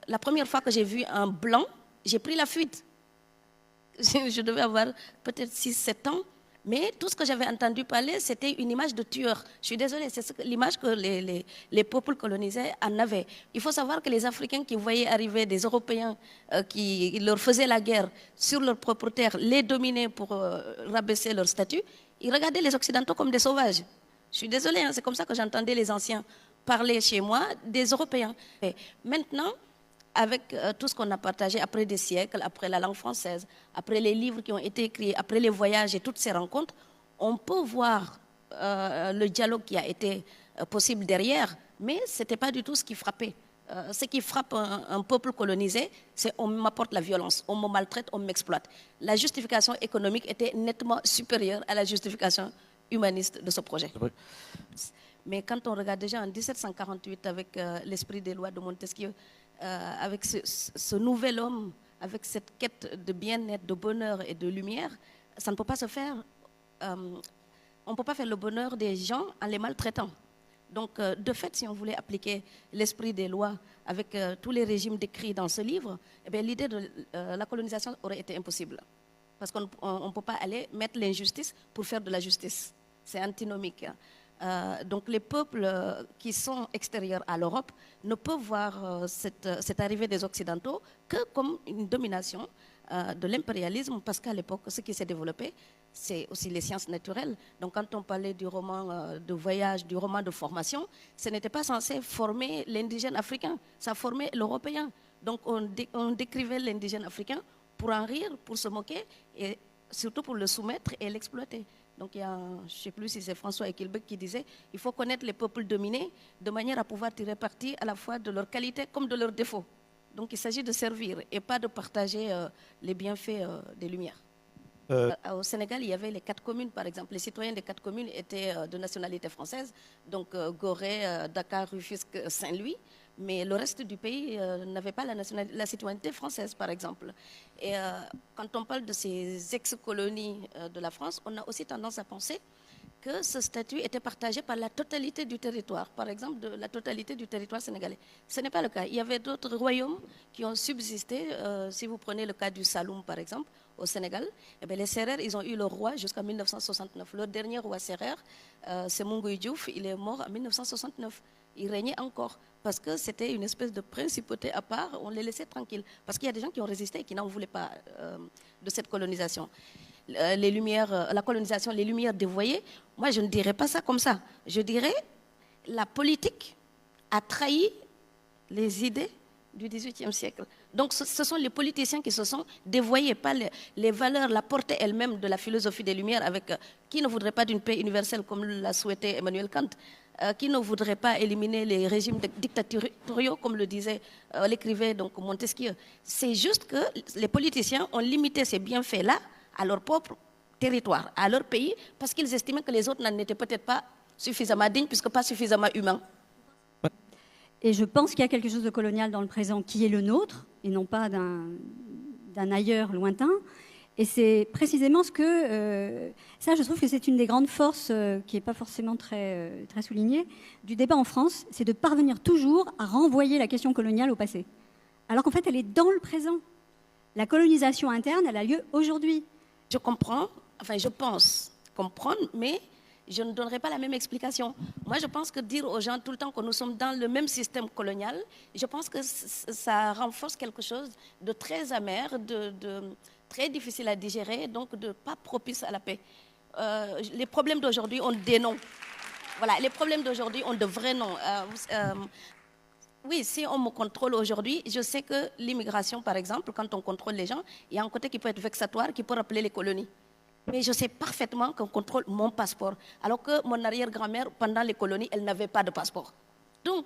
la première fois que j'ai vu un blanc, j'ai pris la fuite. Je devais avoir peut-être 6-7 ans, mais tout ce que j'avais entendu parler, c'était une image de tueur. Je suis désolée, c'est l'image que les peuples colonisés en avaient. Il faut savoir que les Africains qui voyaient arriver des Européens qui leur faisaient la guerre sur leur propre terre, les dominaient pour rabaisser leur statut, ils regardaient les Occidentaux comme des sauvages. Je suis désolée, hein, c'est comme ça que j'entendais les anciens parler chez moi des Européens. Et maintenant, avec tout ce qu'on a partagé après des siècles, après la langue française, après les livres qui ont été écrits, après les voyages et toutes ces rencontres, on peut voir le dialogue qui a été possible derrière, mais ce n'était pas du tout ce qui frappait. Ce qui frappe un peuple colonisé, c'est on m'apporte la violence, on me maltraite, on m'exploite. La justification économique était nettement supérieure à la justification humaniste de ce projet. Mais quand on regarde déjà en 1748 avec l'esprit des lois de Montesquieu, avec ce nouvel homme, avec cette quête de bien-être, de bonheur et de lumière, ça ne peut pas se faire. On ne peut pas faire le bonheur des gens en les maltraitant. Donc, de fait, si on voulait appliquer l'esprit des lois avec tous les régimes décrits dans ce livre, eh l'idée de la colonisation aurait été impossible. Parce qu'on ne peut pas aller mettre l'injustice pour faire de la justice. C'est antinomique. Donc les peuples qui sont extérieurs à l'Europe ne peuvent voir cette arrivée des Occidentaux que comme une domination de l'impérialisme, parce qu'à l'époque, ce qui s'est développé, c'est aussi les sciences naturelles. Donc quand on parlait du roman de voyage, du roman de formation, ce n'était pas censé former l'indigène africain, ça formait l'Européen. Donc on décrivait l'indigène africain pour en rire, pour se moquer, et surtout pour le soumettre et l'exploiter. Donc il y a, je ne sais plus si c'est François Ekelbeck qui disait, il faut connaître les peuples dominés de manière à pouvoir tirer parti à la fois de leurs qualités comme de leurs défauts. Donc il s'agit de servir et pas de partager les bienfaits des Lumières. Au Sénégal, il y avait les 4 communes, par exemple. Les citoyens des 4 communes étaient de nationalité française, donc Gorée, Dakar, Rufisque, Saint-Louis. Mais le reste du pays n'avait pas la citoyenneté française, par exemple. Et quand on parle de ces ex-colonies de la France, on a aussi tendance à penser que ce statut était partagé par la totalité du territoire, par exemple de la totalité du territoire sénégalais. Ce n'est pas le cas. Il y avait d'autres royaumes qui ont subsisté. Si vous prenez le cas du Saloum, par exemple, au Sénégal, eh bien, les Sérères, ils ont eu leur roi jusqu'en 1969. Leur dernier roi sérère, c'est Moungoy Diouf, il est mort en 1969. Il régnait encore parce que c'était une espèce de principauté à part, on les laissait tranquilles. Parce qu'il y a des gens qui ont résisté et qui n'en voulaient pas de cette colonisation. Les Lumières, la colonisation, les Lumières dévoyées, moi je ne dirais pas ça comme ça. Je dirais la politique a trahi les idées du XVIIIe siècle. Donc ce sont les politiciens qui se sont dévoyés, pas les valeurs, la portée elle-même de la philosophie des Lumières, avec qui ne voudrait pas d'une paix universelle comme l'a souhaité Emmanuel Kant, qui ne voudrait pas éliminer les régimes dictatoriaux, comme le disait l'écrivain donc Montesquieu. C'est juste que les politiciens ont limité ces bienfaits-là à leur propre territoire, à leur pays, parce qu'ils estimaient que les autres n'en étaient peut-être pas suffisamment dignes, puisque pas suffisamment humains. Et je pense qu'il y a quelque chose de colonial dans le présent qui est le nôtre, et non pas d'un ailleurs lointain. Et c'est précisément ce que... ça, je trouve que c'est une des grandes forces qui n'est pas forcément très soulignée du débat en France, c'est de parvenir toujours à renvoyer la question coloniale au passé. Alors qu'en fait, elle est dans le présent. La colonisation interne, elle a lieu aujourd'hui. Je comprends, enfin je pense comprendre, mais je ne donnerai pas la même explication. Moi, je pense que dire aux gens tout le temps que nous sommes dans le même système colonial, je pense que ça renforce quelque chose de très amer, de très difficile à digérer, donc de pas propice à la paix. Les problèmes d'aujourd'hui ont des noms. Voilà, les problèmes d'aujourd'hui ont de vrais noms. Oui, si on me contrôle aujourd'hui, je sais que l'immigration, par exemple, quand on contrôle les gens, il y a un côté qui peut être vexatoire, qui peut rappeler les colonies. Mais je sais parfaitement qu'on contrôle mon passeport, alors que mon arrière-grand-mère, pendant les colonies, elle n'avait pas de passeport. Donc,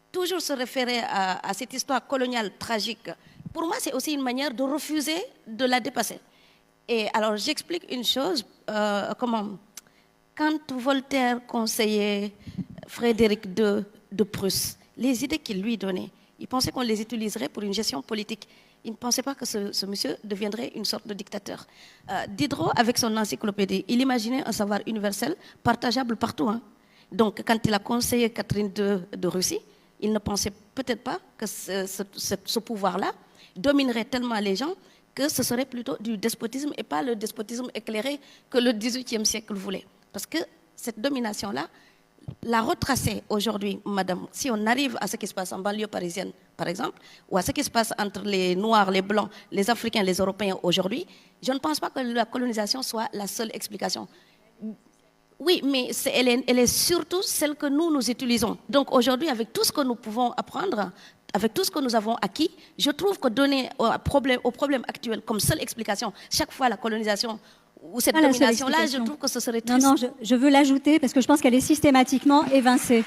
toujours se référer à cette histoire coloniale tragique, pour moi, c'est aussi une manière de refuser de la dépasser. Et alors, j'explique une chose, quand Voltaire conseillait Frédéric II de Prusse, les idées qu'il lui donnait, il pensait qu'on les utiliserait pour une gestion politique. Il ne pensait pas que ce monsieur deviendrait une sorte de dictateur. Diderot, avec son encyclopédie, il imaginait un savoir universel partageable partout. Hein. Donc, quand il a conseillé Catherine II de Russie, ils ne pensaient peut-être pas que ce pouvoir-là dominerait tellement les gens que ce serait plutôt du despotisme et pas le despotisme éclairé que le XVIIIe siècle voulait. Parce que cette domination-là, la retracer aujourd'hui, madame, si on arrive à ce qui se passe en banlieue parisienne, par exemple, ou à ce qui se passe entre les Noirs, les Blancs, les Africains, les Européens aujourd'hui, je ne pense pas que la colonisation soit la seule explication. Oui, mais elle est surtout celle que nous utilisons. Donc aujourd'hui, avec tout ce que nous pouvons apprendre, avec tout ce que nous avons acquis, je trouve que donner au problème actuel comme seule explication, chaque fois la colonisation, ou cette domination-là, je trouve que ce serait triste. Non, je veux l'ajouter parce que je pense qu'elle est systématiquement évincée.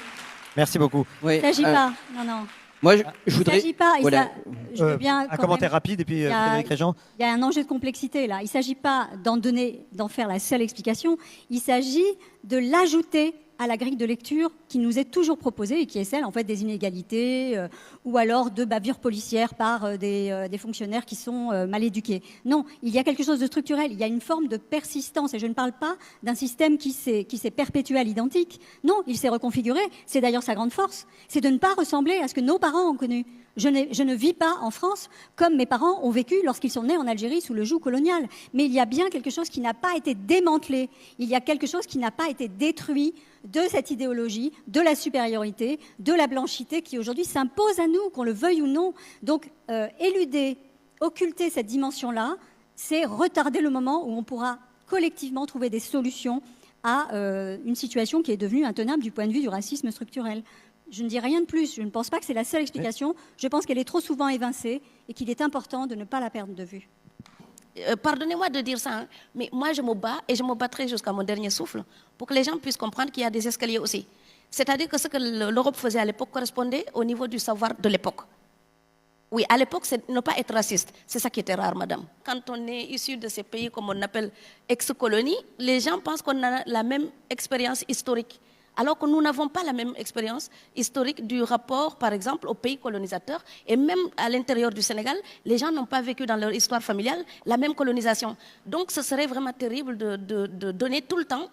Merci beaucoup. Il ne s'agit pas. Non. Moi, je voudrais... Il ne s'agit pas. Voilà. Je veux bien un commentaire rapide et puis Frédéric Régent. Il y a un enjeu de complexité là. Il ne s'agit pas d'en faire la seule explication. Il s'agit de l'ajouter à la grille de lecture qui nous est toujours proposée et qui est celle en fait des inégalités ou alors de bavures policières par des fonctionnaires qui sont mal éduqués. Non, il y a quelque chose de structurel, il y a une forme de persistance et je ne parle pas d'un système qui s'est perpétué à l'identique. Non, il s'est reconfiguré, c'est d'ailleurs sa grande force, c'est de ne pas ressembler à ce que nos parents ont connu. Je ne vis pas en France comme mes parents ont vécu lorsqu'ils sont nés en Algérie sous le joug colonial. Mais il y a bien quelque chose qui n'a pas été démantelé. Il y a quelque chose qui n'a pas été détruit de cette idéologie, de la supériorité, de la blanchité qui aujourd'hui s'impose à nous, qu'on le veuille ou non. Donc, éluder, occulter cette dimension-là, c'est retarder le moment où on pourra collectivement trouver des solutions à une situation qui est devenue intenable du point de vue du racisme structurel. Je ne dis rien de plus, je ne pense pas que c'est la seule explication, je pense qu'elle est trop souvent évincée et qu'il est important de ne pas la perdre de vue. Pardonnez-moi de dire ça, hein, mais moi je me bats et je me battrai jusqu'à mon dernier souffle pour que les gens puissent comprendre qu'il y a des escaliers aussi. C'est-à-dire que ce que l'Europe faisait à l'époque correspondait au niveau du savoir de l'époque. Oui, à l'époque, c'est ne pas être raciste. C'est ça qui était rare, madame. Quand on est issu de ces pays, comme on appelle ex-colonies, les gens pensent qu'on a la même expérience historique. Alors que nous n'avons pas la même expérience historique du rapport, par exemple, aux pays colonisateurs. Et même à l'intérieur du Sénégal, les gens n'ont pas vécu dans leur histoire familiale la même colonisation. Donc ce serait vraiment terrible de donner tout le temps.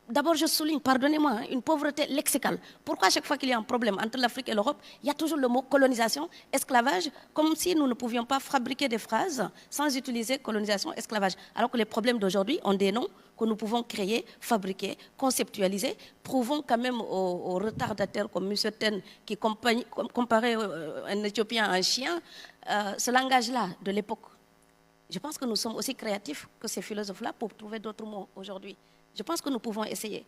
D'abord, je souligne, pardonnez-moi, hein, une pauvreté lexicale. Pourquoi à chaque fois qu'il y a un problème entre l'Afrique et l'Europe, il y a toujours le mot colonisation, esclavage, comme si nous ne pouvions pas fabriquer des phrases sans utiliser colonisation, esclavage. Alors que les problèmes d'aujourd'hui ont des noms que nous pouvons créer, fabriquer, conceptualiser. Prouvons quand même aux retardataires comme M. Ten qui comparait un Éthiopien à un chien, ce langage-là de l'époque. Je pense que nous sommes aussi créatifs que ces philosophes-là pour trouver d'autres mots aujourd'hui. Je pense que nous pouvons essayer.